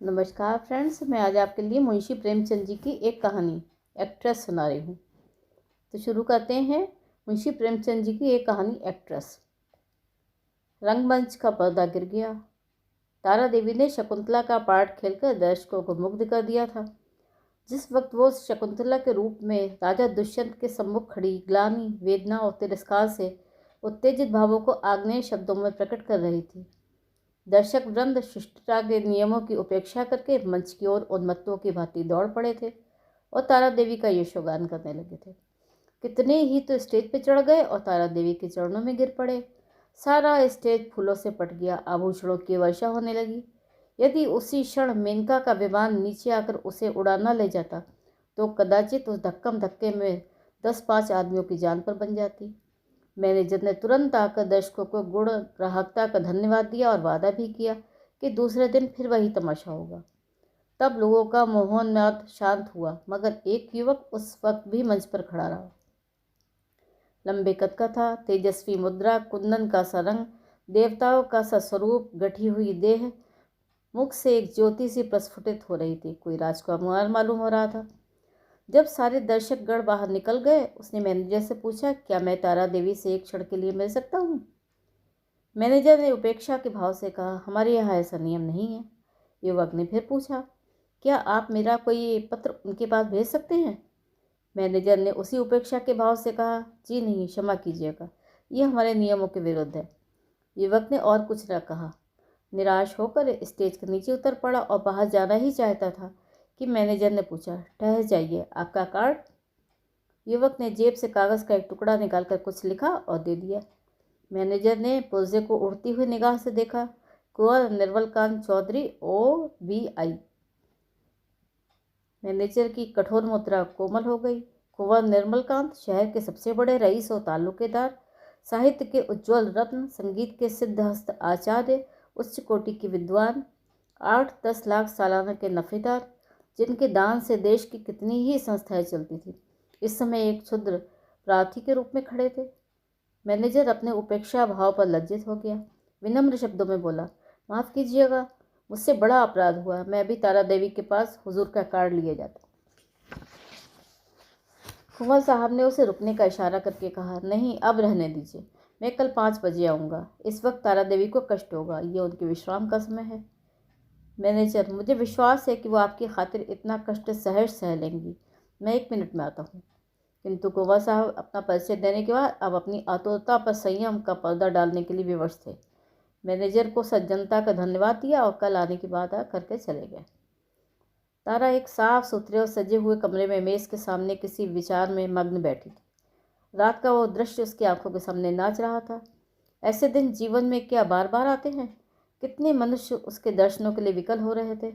नमस्कार फ्रेंड्स, मैं आज आपके लिए मुंशी प्रेमचंद जी की एक कहानी एक्ट्रेस सुना रही हूँ। तो शुरू करते हैं। मुंशी प्रेमचंद जी की एक कहानी एक्ट्रेस। रंगमंच का पर्दा गिर गया। तारा देवी ने शकुंतला का पार्ट खेलकर दर्शकों को मुग्ध कर दिया था। जिस वक्त वो शकुंतला के रूप में राजा दुष्यंत के सम्मुख खड़ी ग्लानि, वेदना और तिरस्कार से उत्तेजित भावों को आग्नेय शब्दों में प्रकट कर रही थी, दर्शक वृंद शिष्टता के नियमों की उपेक्षा करके मंच की ओर उन्मत्तों की भांति दौड़ पड़े थे और तारा देवी का यशोगान करने लगे थे। कितने ही तो स्टेज पर चढ़ गए और तारा देवी के चरणों में गिर पड़े। सारा स्टेज फूलों से पट गया, आभूषणों की वर्षा होने लगी। यदि उसी क्षण मेनका का विमान नीचे आकर उसे उड़ा न ले जाता तो कदाचित उस धक्कम धक्के में 10-5 आदमियों की जान पर बन जाती। मैनेजर ने तुरंत आकर दर्शकों को गुण ग्राहकता का धन्यवाद दिया और वादा भी किया कि दूसरे दिन फिर वही तमाशा होगा। तब लोगों का मोहननाद शांत हुआ, मगर एक युवक उस वक्त भी मंच पर खड़ा रहा। लंबे कद का था, तेजस्वी मुद्रा, कुंदन का सा रंग, देवताओं का सा स्वरूप, गठी हुई देह, मुख से एक ज्योति सी प्रस्फुटित हो रही थी। कोई राजकुमार मालूम हो रहा था। जब सारे दर्शक गण बाहर निकल गए, उसने मैनेजर से पूछा, क्या मैं तारा देवी से एक क्षण के लिए मिल सकता हूँ? मैनेजर ने उपेक्षा के भाव से कहा, हमारे यहाँ ऐसा नियम नहीं है। युवक ने फिर पूछा, क्या आप मेरा कोई पत्र उनके पास भेज सकते हैं? मैनेजर ने उसी उपेक्षा के भाव से कहा, जी नहीं, क्षमा कीजिएगा, ये हमारे नियमों के विरुद्ध है। युवक ने और कुछ न कहा। निराश होकर स्टेज के नीचे उतर पड़ा और बाहर जाना ही चाहता था कि मैनेजर ने पूछा, ठहर जाइए, आपका कार्ड? युवक ने जेब से कागज़ का एक टुकड़ा निकालकर कुछ लिखा और दे दिया। मैनेजर ने पुर्जे को उड़ती हुई निगाह से देखा। कुंवर निर्मलकांत चौधरी, OBI। मैनेजर की कठोर मुद्रा कोमल हो गई। कुंवर निर्मलकांत शहर के सबसे बड़े रईस और ताल्लुकेदार, साहित्य के उज्ज्वल रत्न, संगीत के सिद्धहस्त आचार्य, उच्च कोटि के विद्वान, 8-10 लाख सालाना के नफेदार, जिनके दान से देश की कितनी ही संस्थाएं चलती थी, इस समय एक क्षुद्र प्रार्थी के रूप में खड़े थे। मैनेजर अपने उपेक्षा भाव पर लज्जित हो गया। विनम्र शब्दों में बोला, माफ़ कीजिएगा, मुझसे बड़ा अपराध हुआ। मैं अभी तारा देवी के पास हुजूर का कार्ड लिए जाता। कुंवर साहब ने उसे रुकने का इशारा करके कहा, नहीं, अब रहने दीजिए, मैं कल 5 बजे आऊँगा। इस वक्त तारा देवी को कष्ट होगा, ये उनके विश्राम का समय है। मैनेजर, मुझे विश्वास है कि वो आपकी खातिर इतना कष्ट सहज सह लेंगी। मैं 1 मिनट में आता हूँ। किंतु कुंवर साहब अपना परिचय देने के बाद अब अपनी आतुरता पर संयम का पर्दा डालने के लिए विवश थे। मैनेजर को सज्जनता का धन्यवाद दिया और कल आने की बात करके चले गए। तारा एक साफ सुथरे और सजे हुए कमरे में मेज के सामने किसी विचार में मग्न बैठी थी। रात का वो दृश्य उसकी आंखों के सामने नाच रहा था। ऐसे दिन जीवन में क्या बार बार आते हैं? कितने मनुष्य उसके दर्शनों के लिए विकल हो रहे थे,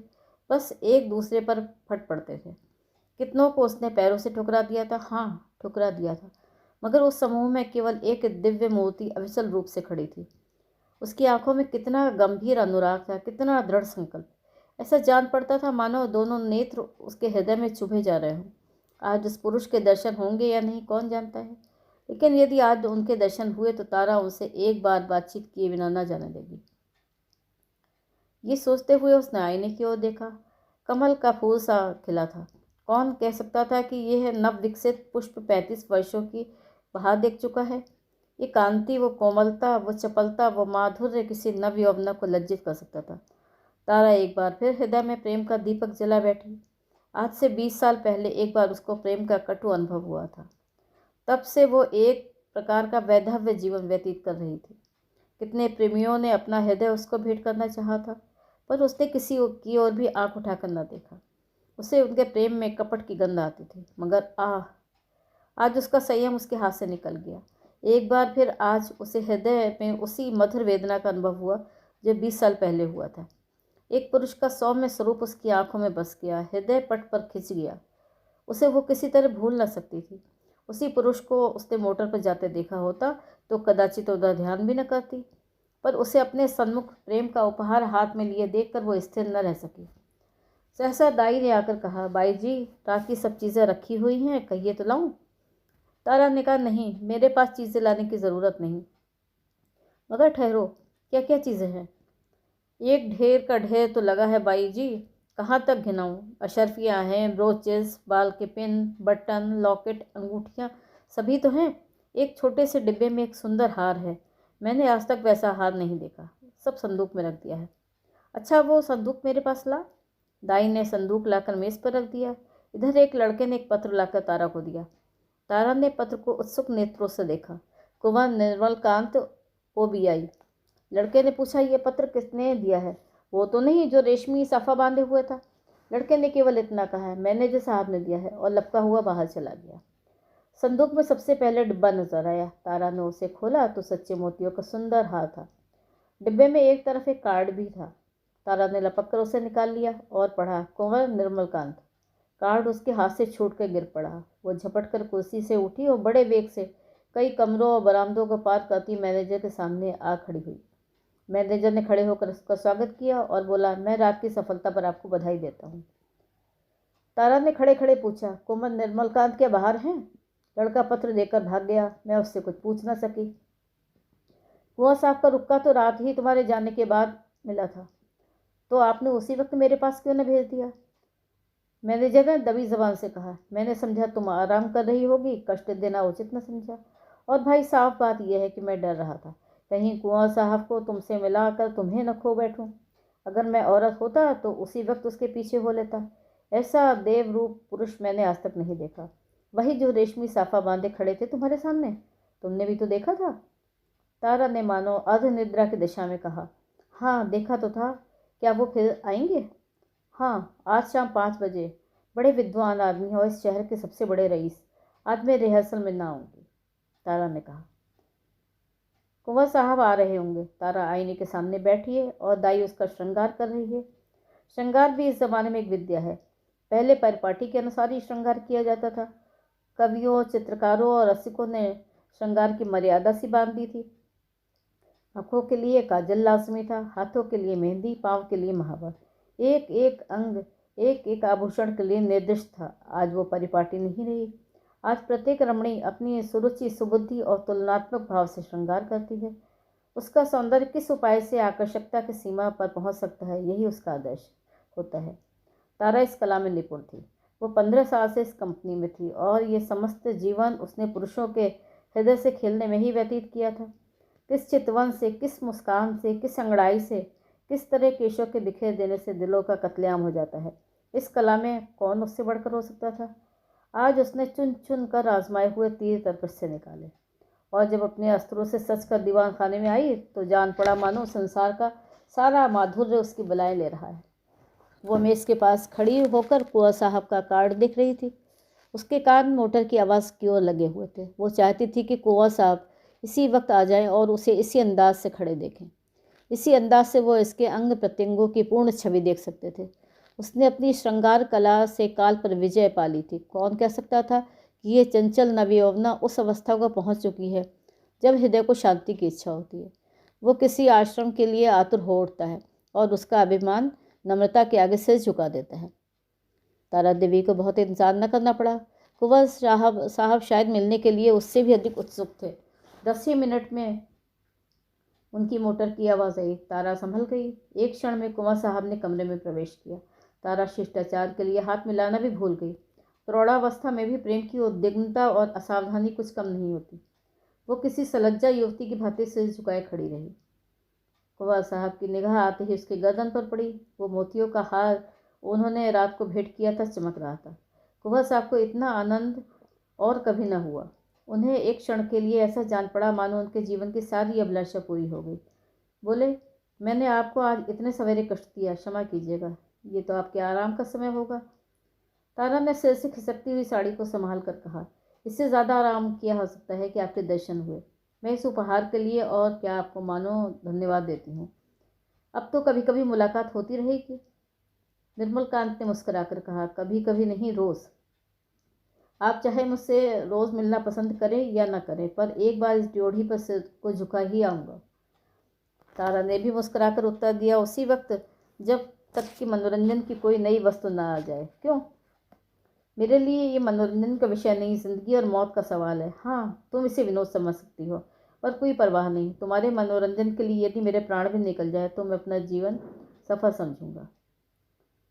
बस एक दूसरे पर फट पड़ते थे। कितनों को उसने पैरों से ठुकरा दिया था, हाँ, ठुकरा दिया था, मगर उस समूह में केवल एक दिव्य मूर्ति अविचल रूप से खड़ी थी। उसकी आंखों में कितना गंभीर अनुराग था, कितना दृढ़ संकल्प। ऐसा जान पड़ता था मानो दोनों नेत्र उसके हृदय में चुभे जा रहे हों। आज उस पुरुष के दर्शन होंगे या नहीं, कौन जानता है, लेकिन यदि आज उनके दर्शन हुए तो तारा उनसे एक बार बातचीत किए बिना न जाने देगी। ये सोचते हुए उसने आईने की ओर देखा। कमल का फूल सा खिला था। कौन कह सकता था कि यह नव विकसित पुष्प 35 वर्षों की बहार देख चुका है। ये कांति, वो कोमलता, वो चपलता, वो माधुर्य किसी नव यौवना को लज्जित कर सकता था। तारा एक बार फिर हृदय में प्रेम का दीपक जला बैठी। आज से 20 साल पहले एक बार उसको प्रेम का कटु अनुभव हुआ था। तब से वो एक प्रकार का वैधव्य जीवन व्यतीत कर रही थी। कितने प्रेमियों ने अपना हृदय उसको भेंट करना चाहा था, पर उसने किसी की ओर भी आंख उठाकर न देखा। उसे उनके प्रेम में कपट की गंध आती थी, मगर आज उसका संयम उसके हाथ से निकल गया। एक बार फिर आज उसे हृदय में उसी मधुर वेदना का अनुभव हुआ जो 20 साल पहले हुआ था। एक पुरुष का सौम्य स्वरूप उसकी आंखों में बस गया, हृदय पट पर खिंच गया। उसे वो किसी तरह भूल न सकती थी। उसी पुरुष को उसने मोटर पर जाते देखा होता तो कदाचित उधर ध्यान भी न करती, पर उसे अपने सन्मुख प्रेम का उपहार हाथ में लिए देखकर वो स्थिर न रह सकी। सहसा दाई ने आकर कहा, बाई जी, रात की सब चीज़ें रखी हुई हैं, कहिए तो लाऊं? तारा ने कहा, नहीं, मेरे पास चीज़ें लाने की ज़रूरत नहीं। मगर ठहरो, क्या क्या चीज़ें हैं? एक ढेर का ढेर तो लगा है बाई जी। कहाँ तक गिनाऊँ? अशर्फियाँ हैं, ब्रोचेस, बाल के पिन, बटन, लॉकेट, अंगूठियाँ सभी तो हैं। एक छोटे से डिब्बे में एक सुंदर हार है। मैंने आज तक वैसा हार नहीं देखा। सब संदूक में रख दिया है। अच्छा, वो संदूक मेरे पास ला। दाई ने संदूक लाकर मेज़ पर रख दिया। इधर एक लड़के ने एक पत्र लाकर तारा को दिया। तारा ने पत्र को उत्सुक नेत्रों से देखा। कुंवर निर्मलकांत, OBI। लड़के ने पूछा, ये पत्र किसने दिया है? वो तो नहीं जो रेशमी साफा बांधे हुए था। लड़के ने केवल इतना कहा है, मैनेजर साहब ने दिया है, और लपका हुआ बाहर चला गया। संदूक में सबसे पहले डिब्बा नजर आया। तारा ने उसे खोला तो सच्चे मोतियों का सुंदर हार था। डिब्बे में एक तरफ एक कार्ड भी था। तारा ने लपक कर उसे निकाल लिया और पढ़ा, कुंवर निर्मलकांत। कार्ड उसके हाथ से छूट कर गिर पड़ा। वो झपट कर कुर्सी से उठी और बड़े वेग से कई कमरों और बरामदों को पार करती मैनेजर के सामने आ खड़ी हुई। मैनेजर ने खड़े होकर उसका स्वागत किया और बोला, मैं रात की सफलता पर आपको बधाई देता हूँ। तारा ने खड़े खड़े पूछा, कुंवर निर्मलकांत क्या बाहर हैं? लड़का पत्र देकर भाग गया। मैं उससे कुछ पूछ न सकी। कुआं साहब का रुक्का तो रात ही तुम्हारे जाने के बाद मिला था, तो आपने उसी वक्त मेरे पास क्यों न भेज दिया? मैनेजर ने दबी जबान से कहा, मैंने समझा तुम आराम कर रही होगी, कष्ट देना उचित न समझा। और भाई साफ बात यह है कि मैं डर रहा था कहीं कुंवर साहब को तुमसे मिलाकर तुम्हें न खो बैठूं। अगर मैं औरत होता तो उसी वक्त उसके पीछे हो लेता। ऐसा देवरूप पुरुष मैंने आज तक नहीं देखा। वही जो रेशमी साफा बांधे खड़े थे तुम्हारे सामने, तुमने भी तो देखा था। तारा ने मानो अर्ध निद्रा की दिशा में कहा, हाँ देखा तो था। क्या वो फिर आएंगे? हाँ, आज शाम 5 बजे। बड़े विद्वान आदमी हैं और इस शहर के सबसे बड़े रईस। आज मैं रिहर्सल में ना आऊँगी, तारा ने कहा। कुंवर साहब आ रहे होंगे। तारा आईने के सामने बैठी है और दाई उसका श्रृंगार कर रही है। श्रृंगार भी इस जमाने में एक विद्या है। पहले परिपाटी के अनुसार ही श्रृंगार किया जाता था। कवियों, चित्रकारों और रसिकों ने श्रृंगार की मर्यादा सी बांध दी थी। आंखों के लिए काजल लाजमी था, हाथों के लिए मेहंदी, पाँव के लिए महावर। एक एक अंग, एक एक आभूषण के लिए निर्दिष्ट था। आज वो परिपाटी नहीं रही। आज प्रत्येक रमणी अपनी सुरुचि, सुबुद्धि और तुलनात्मक भाव से श्रृंगार करती है। उसका सौंदर्य किस उपाय से आकर्षकता की सीमा पर पहुंच सकता है, यही उसका आदर्श होता है। तारा इस कला में निपुण थी। वो 15 साल से इस कंपनी में थी और ये समस्त जीवन उसने पुरुषों के हृदय से खेलने में ही व्यतीत किया था। किस चितवन से, किस मुस्कान से, किस अंगड़ाई से, किस तरह केशों के बिखेर देने से दिलों का कत्लेआम हो जाता है। इस कला में कौन उससे बढ़कर हो सकता था? आज उसने चुन चुन कर आजमाए हुए तीर तरकश से निकाले, और जब अपने अस्त्रों से सच कर दीवान खाने में आई तो जान पड़ा मानो संसार का सारा माधुर्य उसकी बलाएं ले रहा है। वो मेज़ के पास खड़ी होकर कुंवर साहब का कार्ड देख रही थी। उसके कान मोटर की आवाज़ की ओर लगे हुए थे। वो चाहती थी कि कुंवर साहब इसी वक्त आ जाएं और उसे इसी अंदाज से खड़े देखें। इसी अंदाज से वो इसके अंग प्रत्यंगों की पूर्ण छवि देख सकते थे। उसने अपनी श्रृंगार कला से काल पर विजय पा ली थी। कौन कह सकता था कि ये चंचल नवयौवना उस अवस्था को पहुंच चुकी है जब हृदय को शांति की इच्छा होती है। वो किसी आश्रम के लिए आतुर हो उठता है और उसका अभिमान नम्रता के आगे सिर झुका देता है। तारा देवी को बहुत इंतजार न करना पड़ा। कुंवर साहब शायद मिलने के लिए उससे भी अधिक उत्सुक थे। 10 ही मिनट में उनकी मोटर की आवाज़ आई। तारा संभल गई। एक क्षण में कुंवर साहब ने कमरे में प्रवेश किया। तारा शिष्टाचार के लिए हाथ मिलाना भी भूल गई। प्रौढ़ावस्था में भी प्रेम की उद्विग्नता और असावधानी कुछ कम नहीं होती। वो किसी सलज्जा युवती की भांति सिर झुकाए खड़ी रही। कुंवर साहब की निगाह आते ही उसके गर्दन पर पड़ी। वो मोतियों का हार उन्होंने रात को भेंट किया था चमक रहा था। कुंवर साहब को इतना आनंद और कभी न हुआ। उन्हें एक क्षण के लिए ऐसा जान पड़ा मानो उनके जीवन की सारी अभिलाषा पूरी हो गई। बोले, मैंने आपको आज इतने सवेरे कष्ट दिया, क्षमा कीजिएगा। ये तो आपके आराम का समय होगा। तारा ने सिर से खिसकती हुई साड़ी को संभाल कर कहा, इससे ज़्यादा आराम किया हो सकता है कि आपके दर्शन हुए। मैं इस उपहार के लिए और क्या आपको मानो धन्यवाद देती हूँ। अब तो कभी कभी मुलाकात होती रहेगी। निर्मलकांत ने मुस्कुराकर कहा, कभी कभी नहीं, रोज़। आप चाहे मुझसे रोज़ मिलना पसंद करें या न करें, पर एक बार इस ड्योढ़ी पर सिर को झुका ही आऊँगा। तारा ने भी मुस्कुराकर उत्तर दिया, उसी वक्त जब तक कि मनोरंजन की कोई नई वस्तु न आ जाए। क्यों? मेरे लिए ये मनोरंजन का विषय नहीं, जिंदगी और मौत का सवाल है। हाँ, तुम इसे विनोद समझ सकती हो, पर कोई परवाह नहीं। तुम्हारे मनोरंजन के लिए यदि मेरे प्राण भी निकल जाए तो मैं अपना जीवन सफल समझूंगा।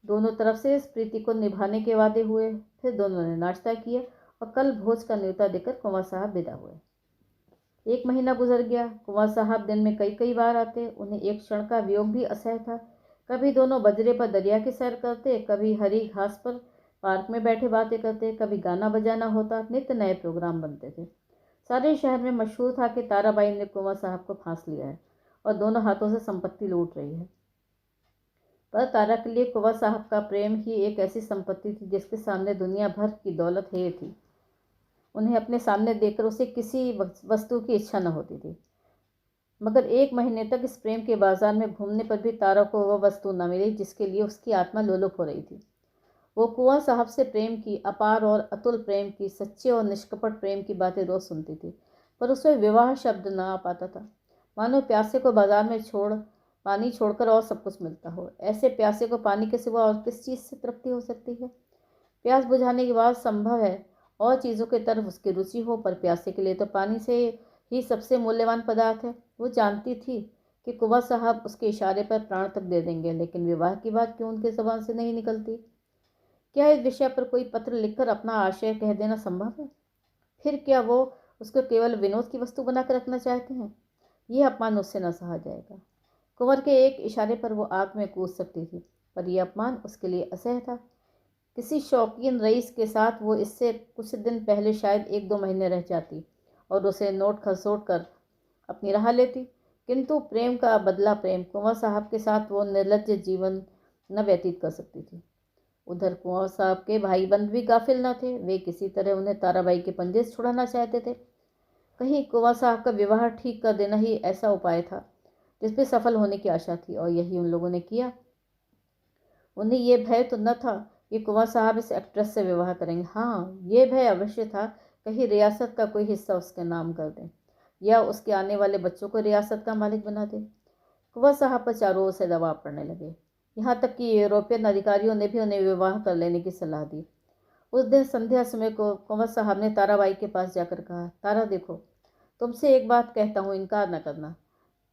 दोनों तरफ से इस प्रीति को निभाने के वादे हुए। फिर दोनों ने नाश्ता किया और कल भोज का न्योता देकर कुंवर साहब विदा हुए। 1 महीना गुजर गया। कुंवर साहब दिन में कई कई बार आते। उन्हें एक क्षण का वियोग भी असह्य था। कभी दोनों बजरे पर दरिया की सैर करते, कभी हरी घास पर पार्क में बैठे बातें करते, कभी गाना बजाना होता। नित्य नए प्रोग्राम बनते थे। सारे शहर में मशहूर था कि ताराबाई ने कुंवर साहब को फांस लिया है और दोनों हाथों से संपत्ति लूट रही है। पर तारा के लिए कुंवर साहब का प्रेम ही एक ऐसी संपत्ति थी जिसके सामने दुनिया भर की दौलत है थी। उन्हें अपने सामने देखकर उसे किसी वस्तु की इच्छा न होती थी। मगर 1 महीने तक इस प्रेम के बाजार में घूमने पर भी तारा को वह वस्तु न मिली जिसके लिए उसकी आत्मा लोलुप हो रही थी। वो कुंवर साहब से प्रेम की, अपार और अतुल प्रेम की, सच्चे और निष्कपट प्रेम की बातें रोज सुनती थी, पर उसमें विवाह शब्द न आ पाता था। मानो प्यासे को बाजार में पानी छोड़कर और सब कुछ मिलता हो। ऐसे प्यासे को पानी के सिवा और किस चीज़ से तृप्ति हो सकती है? प्यास बुझाने की बात संभव है और चीज़ों की तरफ उसकी रुचि हो, पर प्यासे के लिए तो पानी से ही सबसे मूल्यवान पदार्थ है। वो जानती थी कि कुंवर साहब उसके इशारे पर प्राण तक दे देंगे, लेकिन विवाह की बात क्यों उनकी ज़बान से नहीं निकलती? क्या इस विषय पर कोई पत्र लिखकर अपना आशय कह देना संभव है? फिर क्या वो उसको केवल विनोद की वस्तु बनाकर रखना चाहते हैं? यह अपमान उससे न सहा जाएगा। कुंवर के एक इशारे पर वो आग में कूद सकती थी, पर यह अपमान उसके लिए असह्य था। किसी शौकीन रईस के साथ वो इससे कुछ दिन पहले शायद 1-2 महीने रह जाती और उसे नोट खसोट कर अपनी राह लेती, किंतु प्रेम का बदला प्रेम कुंवर साहब के साथ वो निर्लज्ज जीवन न व्यतीत कर सकती थी। उधर कुंवर साहब के भाई बंद भी गाफिल न थे। वे किसी तरह उन्हें ताराबाई के पंजे से छुड़ाना चाहते थे। कहीं कुंवर साहब का विवाह ठीक कर देना ही ऐसा उपाय था जिसमें सफल होने की आशा थी, और यही उन लोगों ने किया। उन्हें यह भय तो न था कि कुंवर साहब इस एक्ट्रेस से विवाह करेंगे। हाँ, ये भय अवश्य था, कहीं रियासत का कोई हिस्सा उसके नाम कर दें या उसके आने वाले बच्चों को रियासत का मालिक बना दे। कुंवर साहब पर चारों ओर से दबाव पड़ने लगे। यहाँ तक कि यूरोपियन अधिकारियों ने भी उन्हें विवाह कर लेने की सलाह दी। उस दिन संध्या समय को कुंवर साहब ने ताराबाई के पास जाकर कहा, तारा देखो, तुमसे एक बात कहता हूँ, इनकार न करना।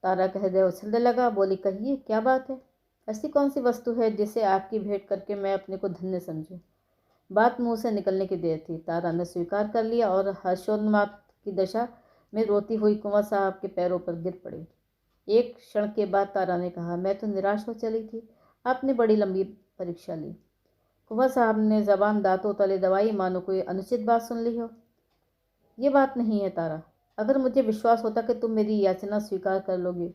तारा का हृदय उछलने लगा। बोली, कहिए, क्या बात है? ऐसी कौन सी वस्तु है जिसे आपकी भेंट करके मैं अपने को धन्य समझूं? बात मुंह से निकलने की देर थी। तारा ने स्वीकार कर लिया और हर्षोन्माद की दशा में रोती हुई कुंवर साहब के पैरों पर गिर पड़ी। एक क्षण के बाद तारा ने कहा, मैं तो निराश हो चली थी। आपने बड़ी लंबी परीक्षा ली। कुंवर साहब ने जबान दांतों तले दबाई, मानो कोई अनुचित बात सुन ली हो। ये बात नहीं है तारा। अगर मुझे विश्वास होता कि तुम मेरी याचना स्वीकार कर लोगे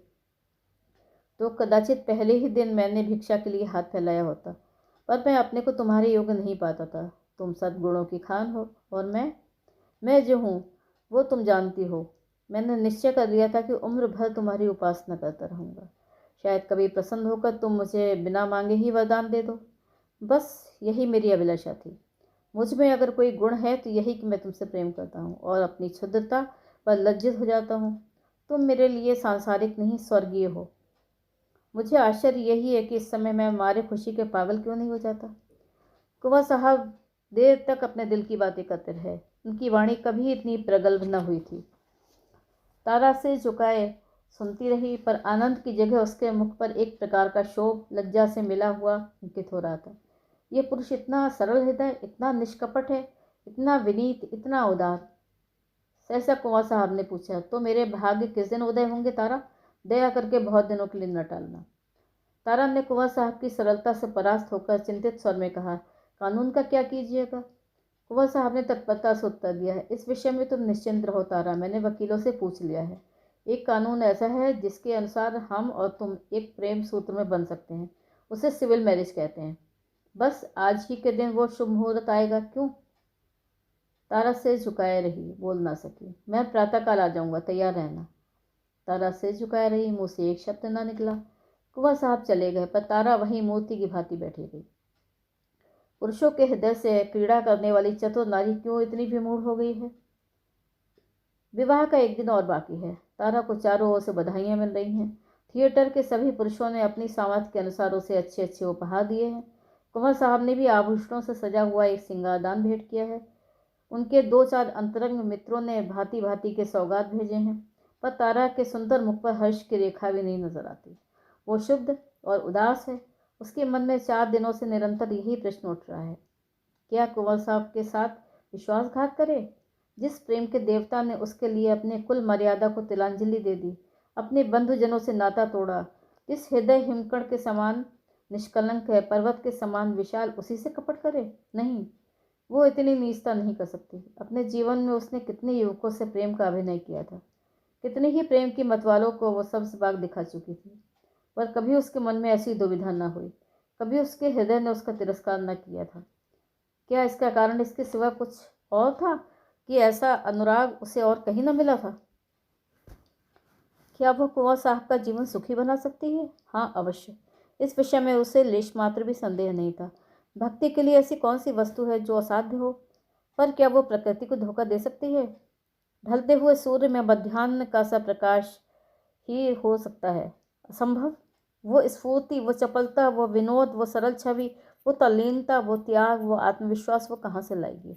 तो कदाचित पहले ही दिन मैंने भिक्षा के लिए हाथ फैलाया होता, पर मैं अपने को तुम्हारे योग्य नहीं पाता था। तुम सद्गुणों की खान हो और मैं जो हूँ वो तुम जानती हो। मैंने निश्चय कर लिया था कि उम्र भर तुम्हारी उपासना करता रहूँगा। शायद कभी प्रसन्न होकर तुम मुझे बिना मांगे ही वरदान दे दो। बस यही मेरी अभिलाषा थी। मुझ में अगर कोई गुण है तो यही कि मैं तुमसे प्रेम करता हूँ और अपनी क्षुद्रता पर लज्जित हो जाता हूँ। तुम मेरे लिए सांसारिक नहीं, स्वर्गीय हो। मुझे आश्चर्य यही है कि इस समय मैं मारे खुशी के पागल क्यों नहीं हो जाता। कुंवर साहब देर तक अपने दिल की बातें करते रहे। उनकी वाणी कभी इतनी प्रगल्भ न हुई थी। तारा से झुकाए सुनती रही, पर आनंद की जगह उसके मुख पर एक प्रकार का शोभ लज्जा से मिला हुआ अंकित हो रहा था। ये पुरुष इतना सरल हृदय, इतना निष्कपट है, इतना विनीत, इतना उदार। सहसा कुंवर साहब ने पूछा, तो मेरे भाग्य किस दिन उदय होंगे तारा? दया करके बहुत दिनों के लिए न टालना। तारा ने कुंवर साहब की सरलता से परास्त होकर चिंतित स्वर में कहा, कानून का क्या कीजिएगा? कुंवर साहब ने तत्परता से उत्तर दिया है, इस विषय में तुम निश्चिंत रहो तारा, मैंने वकीलों से पूछ लिया है। एक कानून ऐसा है जिसके अनुसार हम और तुम एक प्रेम सूत्र में बन सकते हैं। उसे सिविल मैरिज कहते हैं। बस आज ही के दिन वो शुभ मुहूर्त आएगा। क्यों? तारा सिर झुकाए रही, बोल ना सकी। मैं प्रातःकाल आ जाऊंगा, तैयार रहना। तारा सिर झुकाए रही, मुंह से एक शब्द ना निकला। कुंवर साहब चले गए, पर तारा वहीं मूर्ति की भांति बैठी रही। पुरुषों के हृदय से क्रीड़ा करने वाली चतुर नारी क्यों इतनी विमूढ़ हो गई है? विवाह का एक दिन और बाकी है। तारा को चारों ओर से बधाइयां मिल रही हैं। थिएटर के सभी पुरुषों ने अपनी सामर्थ्य के अनुसार उसे अच्छे अच्छे उपहार दिए हैं। कुंवर साहब ने भी आभूषणों से सजा हुआ एक सिंगारदान भेंट किया है। उनके 2-4 अंतरंग मित्रों ने भांति भांति के सौगात भेजे हैं, पर तारा के सुंदर मुख पर हर्ष की रेखा भी नहीं नजर आती। वो शुद्ध और उदास है। उसके मन में 4 दिनों से निरंतर यही प्रश्न उठ रहा है, क्या कुंवर साहब के साथ विश्वासघात करे? जिस प्रेम के देवता ने उसके लिए अपने कुल मर्यादा को तिलांजलि दे दी, अपने बंधुजनों से नाता तोड़ा, जिस हृदय हिमकण के समान निष्कलंक है, पर्वत के समान विशाल, उसी से कपट करे? नहीं, वो इतनी नीचता नहीं कर सकती। अपने जीवन में उसने कितने युवकों से प्रेम का अभिनय किया था, कितने ही प्रेम की मतवालों को वो सब्ज बाग दिखा चुकी थी, पर कभी उसके मन में ऐसी दुविधा न हुई, कभी उसके हृदय ने उसका तिरस्कार न किया था। क्या इसका कारण इसके सिवा कुछ और था कि ऐसा अनुराग उसे और कहीं न मिला था? क्या वह कुंवर साहब का जीवन सुखी बना सकती है? हाँ, अवश्य। इस विषय में उसे लेश मात्र भी संदेह नहीं था। भक्ति के लिए ऐसी कौन सी वस्तु है जो असाध्य हो? पर क्या वो प्रकृति को धोखा दे सकती है? ढलते हुए सूर्य में मध्याह्न का सा प्रकाश ही हो सकता है? असंभव। वो स्फूर्ति, वो चपलता, वो विनोद, वो सरल छवि, वो तल्लीनता, वो त्याग, वो आत्मविश्वास वो कहाँ से लाएगी,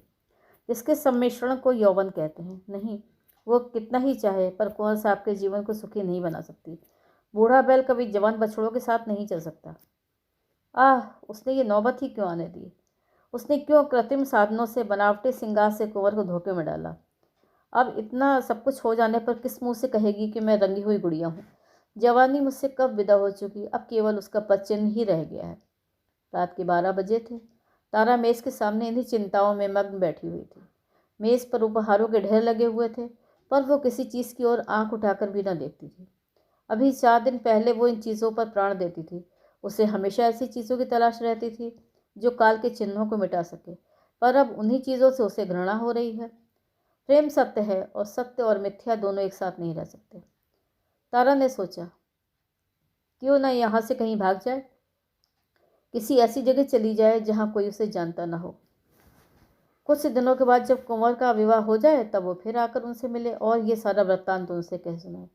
जिसके सम्मिश्रण को यौवन कहते हैं? नहीं, वो कितना ही चाहे पर कुंवर साहब के जीवन को सुखी नहीं बना सकती। बूढ़ा बैल कभी जवान बछड़ों के साथ नहीं चल सकता। उसने ये नौबत ही क्यों आने दी? उसने क्यों कृत्रिम साधनों से, बनावटी श्रृंगार से कुंवर को धोखे में डाला? अब इतना सब कुछ हो जाने पर किस मुंह से कहेगी कि मैं रंगी हुई गुड़िया हूँ? जवानी मुझसे कब विदा हो चुकी, अब केवल उसका पदचिन्ह ही रह गया है। रात के 12 बजे थे। तारा मेज़ के सामने इन्हीं चिंताओं में मग्न बैठी हुई थी। मेज़ पर उपहारों के ढेर लगे हुए थे, पर वो किसी चीज़ की ओर आंख उठाकर भी न देखती थी। अभी 4 दिन पहले वो इन चीज़ों पर प्राण देती थी। उसे हमेशा ऐसी चीज़ों की तलाश रहती थी जो काल के चिन्हों को मिटा सके, पर अब उन्हीं चीज़ों से उसे घृणा हो रही है। प्रेम सत्य है और सत्य और मिथ्या दोनों एक साथ नहीं रह सकते। तारा ने सोचा, क्यों ना यहाँ से कहीं भाग जाए, किसी ऐसी जगह चली जाए जहाँ कोई उसे जानता ना हो। कुछ दिनों के बाद जब कुंवर का विवाह हो जाए तब वो फिर आकर उनसे मिले और ये सारा वृत्तांत उनसे कह सुनाए।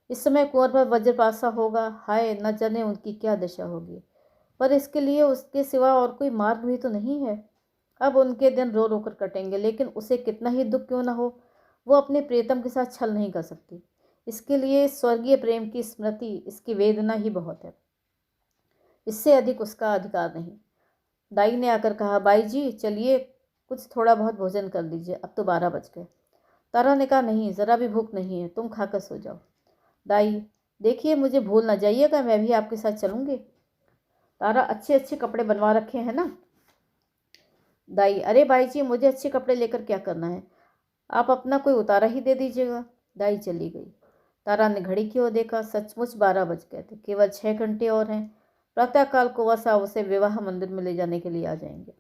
इस समय कुंवर पर वज्रपात सा होगा। हाय, न जाने उनकी क्या दशा होगी, पर इसके लिए उसके सिवा और कोई मार्ग भी तो नहीं है। अब उनके दिन रो रो कर कटेंगे, लेकिन उसे कितना ही दुख क्यों न हो, वो अपने प्रियतम के साथ छल नहीं कर सकती। इसके लिए स्वर्गीय प्रेम की स्मृति, इसकी वेदना ही बहुत है, इससे अधिक उसका अधिकार नहीं। दाई ने आकर कहा, बाई जी चलिए, कुछ थोड़ा बहुत भोजन कर लीजिए, अब तो 12 बज गए। तारा ने कहा, नहीं, ज़रा भी भूख नहीं है, तुम खाकर सो जाओ। दाई, देखिए मुझे भूल ना जाइएगा, मैं भी आपके साथ चलूँगी। तारा, अच्छे अच्छे कपड़े बनवा रखे हैं ना? दाई, अरे बाई जी, मुझे अच्छे कपड़े लेकर क्या करना है, आप अपना कोई उतारा ही दे दीजिएगा। दाई चली गई। तारा ने घड़ी की ओर देखा। सचमुच 12 बज गए थे। केवल 6 घंटे और हैं। प्रातःकाल कुंवर साहब उसे विवाह मंदिर में ले जाने के लिए आ जाएंगे।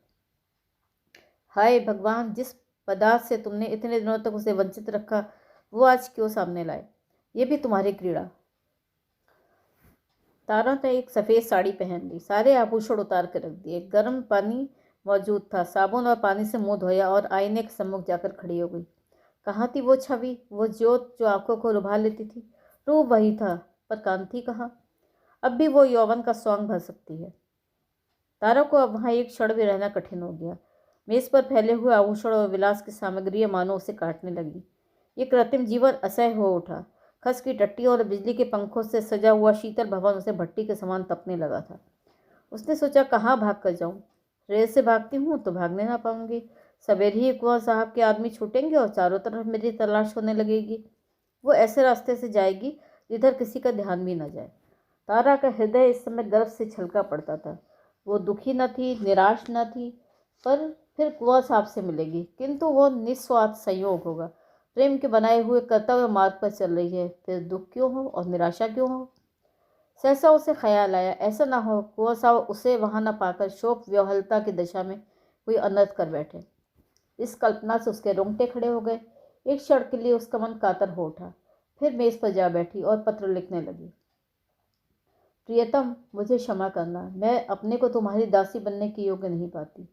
हाय भगवान, जिस पदार्थ से तुमने इतने दिनों तक उसे वंचित रखा, वो आज क्यों सामने लाए? ये भी तुम्हारी क्रीड़ा। तारा ने एक सफ़ेद साड़ी पहन ली, सारे आभूषण उतार कर रख दिए। गर्म पानी मौजूद था। साबुन और पानी से मुंह धोया और आईने के सम्मुख जाकर खड़ी हो गई। कहाँ थी वो छवि, वो ज्योत जो आंखों को लुभा लेती थी? रूप वही था, पर कांति कहाँ? अब भी वो यौवन का स्वांग भर सकती है। तारा को अब वहाँ एक क्षण भी रहना कठिन हो गया। मेज पर फैले हुए आभूषण और विलास की सामग्रियाँ मानो उसे काटने लगी। ये कृत्रिम जीवन असह्य हो उठा। खस की टट्टी और बिजली के पंखों से सजा हुआ शीतल भवन उसे भट्टी के समान तपने लगा था। उसने सोचा, कहाँ भाग कर जाऊँ? रेल से भागती हूँ तो भागने ना पाऊंगी। सवेरे ही कुंवर साहब के आदमी छूटेंगे और चारों तरफ मेरी तलाश होने लगेगी। वो ऐसे रास्ते से जाएगी जिधर किसी का ध्यान भी न जाए। तारा का हृदय इस समय गर्व से छलका पड़ता था। वो दुखी न थी, निराश न थी, पर फिर कुंवर साहब से मिलेगी, किंतु वो निस्वार्थ संयोग होगा। प्रेम के बनाए हुए कर्तव्य मार्ग पर चल रही है, फिर दुख क्यों हो और निराशा क्यों हो? सहसा उसे ख्याल आया, ऐसा ना हो कुंवर साहब उसे वहां न पाकर शोक व्योहलता की दशा में कोई अनर्थ कर बैठे। इस कल्पना से उसके रोंगटे खड़े हो गए। एक क्षण के लिए उसका मन कातर हो उठा। फिर मेज पर जा बैठी और पत्र लिखने लगी। प्रियतम, मुझे क्षमा करना, मैं अपने को तुम्हारी दासी बनने की योग्य नहीं पाती।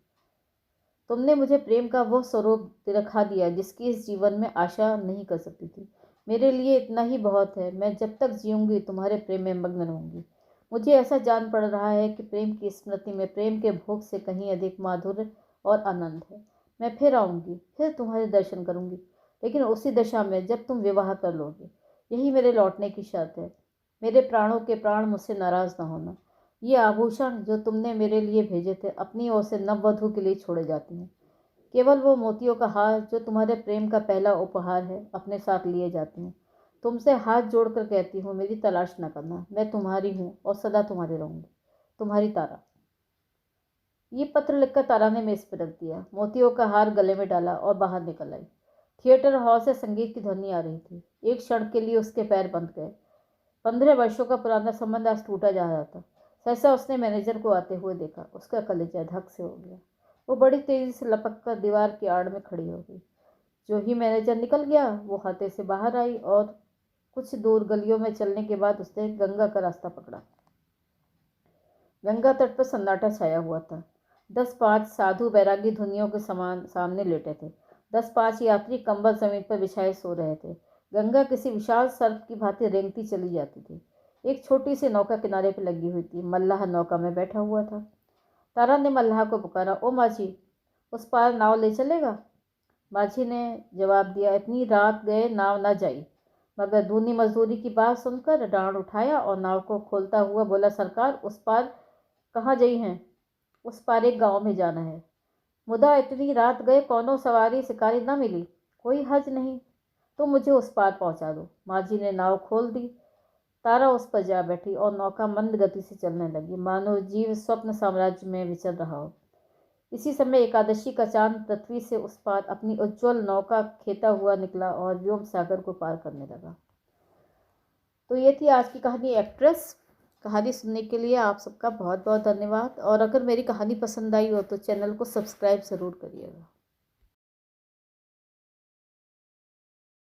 तुमने मुझे प्रेम का वह स्वरूप दिखा दिया जिसकी इस जीवन में आशा नहीं कर सकती थी। मेरे लिए इतना ही बहुत है। मैं जब तक जीऊँगी तुम्हारे प्रेम में मग्न रहूँगी। मुझे ऐसा जान पड़ रहा है कि प्रेम की स्मृति में प्रेम के भोग से कहीं अधिक माधुर्य और आनंद है। मैं फिर आऊँगी, फिर तुम्हारे दर्शन करूँगी, लेकिन उसी दशा में जब तुम विवाह कर लोगे। यही मेरे लौटने की शर्त है। मेरे प्राणों के प्राण, मुझसे नाराज़ ना होना। ये आभूषण जो तुमने मेरे लिए भेजे थे अपनी ओर से नववधू के लिए छोड़े जाते हैं। केवल वो मोतियों का हार जो तुम्हारे प्रेम का पहला उपहार है अपने साथ लिए जाते हैं। तुमसे हाथ जोड़कर कहती हूँ, मेरी तलाश न करना, मैं तुम्हारी हूँ और सदा तुम्हारी रहूँगी। तुम्हारी तारा। ये पत्र लिखकर तारा ने मेज पर रख दिया, मोतियों का हार गले में डाला और बाहर निकल आई। थिएटर हॉल से संगीत की ध्वनि आ रही थी। एक क्षण के लिए उसके पैर बंध गए। 15 वर्षों का पुराना संबंध आज टूटा जा रहा था। सहसा उसने मैनेजर को आते हुए देखा। उसका कलेजा धक से हो गया। वो बड़ी तेजी से लपक कर दीवार की आड़ में खड़ी हो गई। जो ही मैनेजर निकल गया, वो हाथे से बाहर आई और कुछ दूर गलियों में चलने के बाद उसने गंगा का रास्ता पकड़ा। गंगा तट पर सन्नाटा छाया हुआ था। 10-5 साधु बैरागी धुनियों के समान सामने लेटे थे। 10-5 यात्री कंबल जमीन पर बिछाए सो रहे थे। गंगा किसी विशाल सर्प की भांति रेंगती चली जाती थी। एक छोटी सी नौका किनारे पर लगी हुई थी। मल्लाह नौका में बैठा हुआ था। तारा ने मल्लाह को पुकारा, ओ माझी, उस पार नाव ले चलेगा? माझी ने जवाब दिया, इतनी रात गए नाव न जाई। मगर दूनी मजदूरी की बात सुनकर डांड उठाया और नाव को खोलता हुआ बोला, सरकार, उस पार कहाँ गई हैं? उस पार एक गांव में जाना है। मुदा इतनी रात गए कौनो सवारी शिकारी न मिली। कोई हर्ज नहीं, तो मुझे उस पार पहुंचा दो। माझी ने नाव खोल दी। तारा उस पर जा बैठी और नौका मंद गति से चलने लगी, मानो जीव स्वप्न साम्राज्य में विचर रहा हो। इसी समय एकादशी का चांद पृथ्वी से उस पार अपनी उज्ज्वल नौका खेता हुआ निकला और व्योम सागर को पार करने लगा। तो ये थी आज की कहानी एक्ट्रेस। कहानी सुनने के लिए आप सबका बहुत बहुत धन्यवाद। और अगर मेरी कहानी पसंद आई हो तो चैनल को सब्सक्राइब ज़रूर करिएगा।